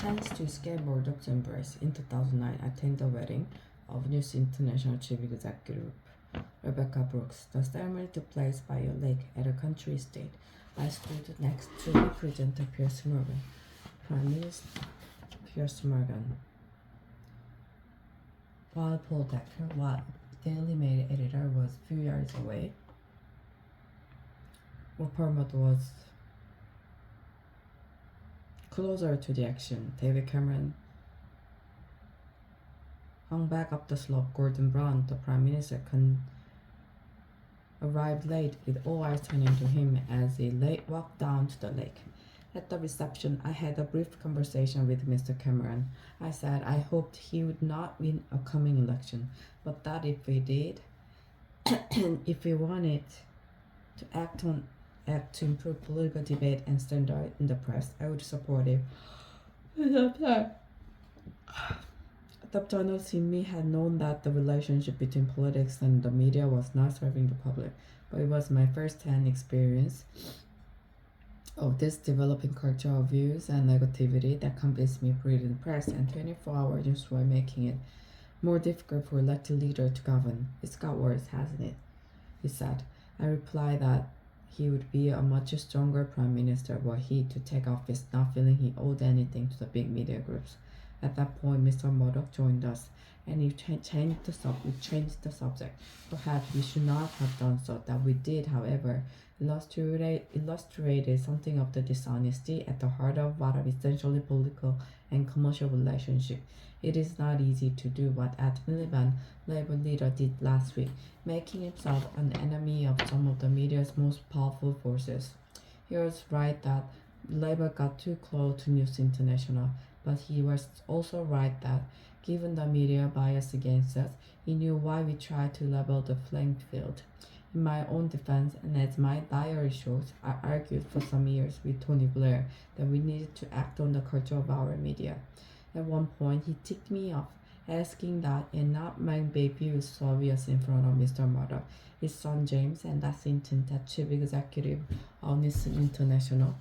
Chance to escape Murdoch'sembrace. In 2009, I attended the wedding of News International Chief Executive Rebecca Brooks. The ceremony took place by a lake at a country estate. I stood next to Representative Piers Morgan, Prime Minister Piers Morgan, while Paul Decker, Daily Mail editor, was a few yards away. Rupert was closer to the action. David Cameron hung back up the slope. Gordon Brown, the Prime Minister, arrived late, with all eyes turning to him as he walked down to the lake. At the reception, I had a brief conversation with Mr. Cameron. I said I hoped he would not win a coming election, but that if he did, and if he wanted to act to improve political debate and standard in the press, I would support it. The journalists in me had known that the relationship between politics and the media was not serving the public, but it was my first-hand experience of this developing culture of views and negativity that convinced me to read in the press, and 24-hour news were making it more difficult for elected leader to govern. It's got worse, hasn't it? He said. I replied that he would be a much stronger prime minister were he to take office, not feeling he owed anything to the big media groups. At that point, Mr. Murdoch joined us, and we changed the subject. Perhaps we should not have done so. That we did, however, illustrated something of the dishonesty at the heart of what are essentially political and commercial relationship. It is not easy to do what Ed Miliband, Labour leader, did last week, making himself an enemy of some of the media's most powerful forces. He was right that Labour got too close to News International, but he was also right that, given the media bias against us, he knew why we tried to level the playing field. In my own defense, and as my diary shows, I argued for some years with Tony Blair that we needed to act on the culture of our media. At one point, he ticked me off, asking that it not make views so obvious in front of Mr. Murdoch, his son James, and that Sinton, the chief executive of News International.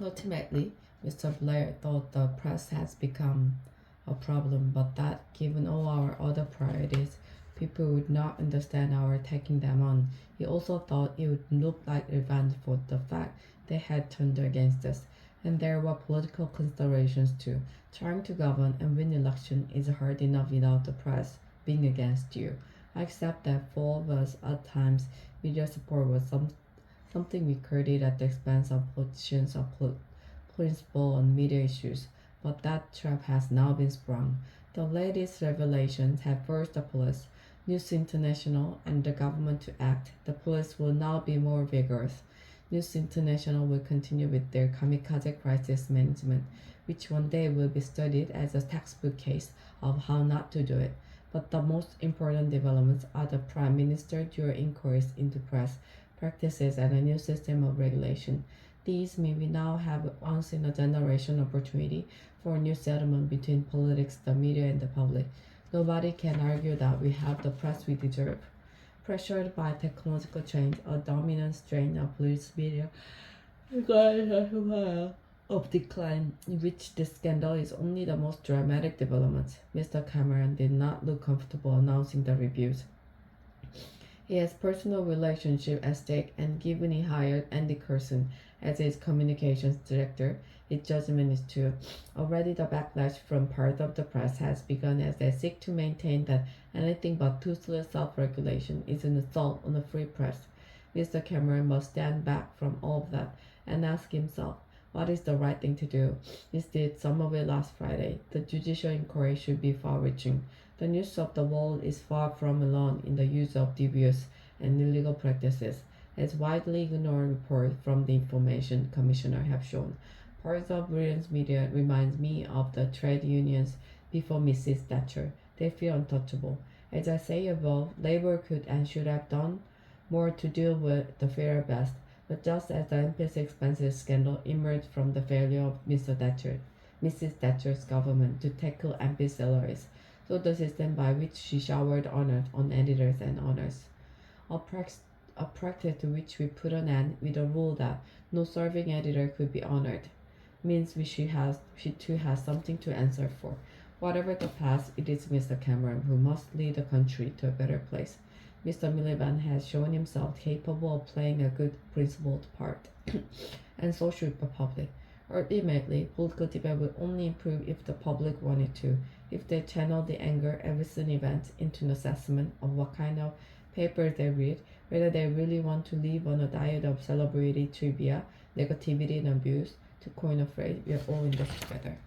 Ultimately, Mr. Blair thought the press has become a problem, but that, given all our other priorities, people would not understand our taking them on. He also thought it would look like revenge for the fact they had turned against us, and there were political considerations too. Trying to govern and win election is hard enough without the press being against you. I accept that for us at times, media support was something we courted at the expense of politicians of principle on media issues, but that trap has now been sprung. The latest revelations have forced the police, News International, and the government to act. The police will now be more vigorous. News International will continue with their kamikaze crisis management, which one day will be studied as a textbook case of how not to do it. But the most important developments are the Prime Minister dual inquiries into press practices and a new system of regulation. These mean we now have a once-in-a-generation opportunity for a new settlement between politics, the media, and the public. Nobody can argue that we have the press we deserve. Pressured by technological change, a dominant strain of police media of decline, in which this scandal is only the most dramatic development. Mr. Cameron did not look comfortable announcing the reviews. He has personal relationship at stake, and given he hired Andy Coulson as his communications director, his judgment is too. Already the backlash from part of the press has begun as they seek to maintain that anything but toothless self-regulation is an assault on the free press. Mr. Cameron must stand back from all of that and ask himself, what is the right thing to do? He did some of it last Friday. The judicial inquiry should be far-reaching. The news of the world is far from alone in the use of devious and illegal practices, as widely ignored reports from the Information Commissioner have shown. Parts of Britain's media reminds me of the trade unions before Mrs. Thatcher. They feel untouchable. As I say above, Labour could and should have done more to deal with the fairer best, but just as the MP's expenses scandal emerged from the failure of Mrs. Thatcher's government to tackle MP salaries, so the system by which she showered honors on editors and owners. A practice to which we put an end with a rule that no serving editor could be honored. means she too has something to answer for. Whatever the past, it is Mr. Cameron who must lead the country to a better place. Mr. Miliband has shown himself capable of playing a good principled part, and so should the public. Ultimately, political debate will only improve if the public wanted to, if they channel the anger at recent events into an assessment of what kind of papers they read, whether they really want to live on a diet of celebrity trivia, negativity, and abuse. To coin a phrase, we are all in this together.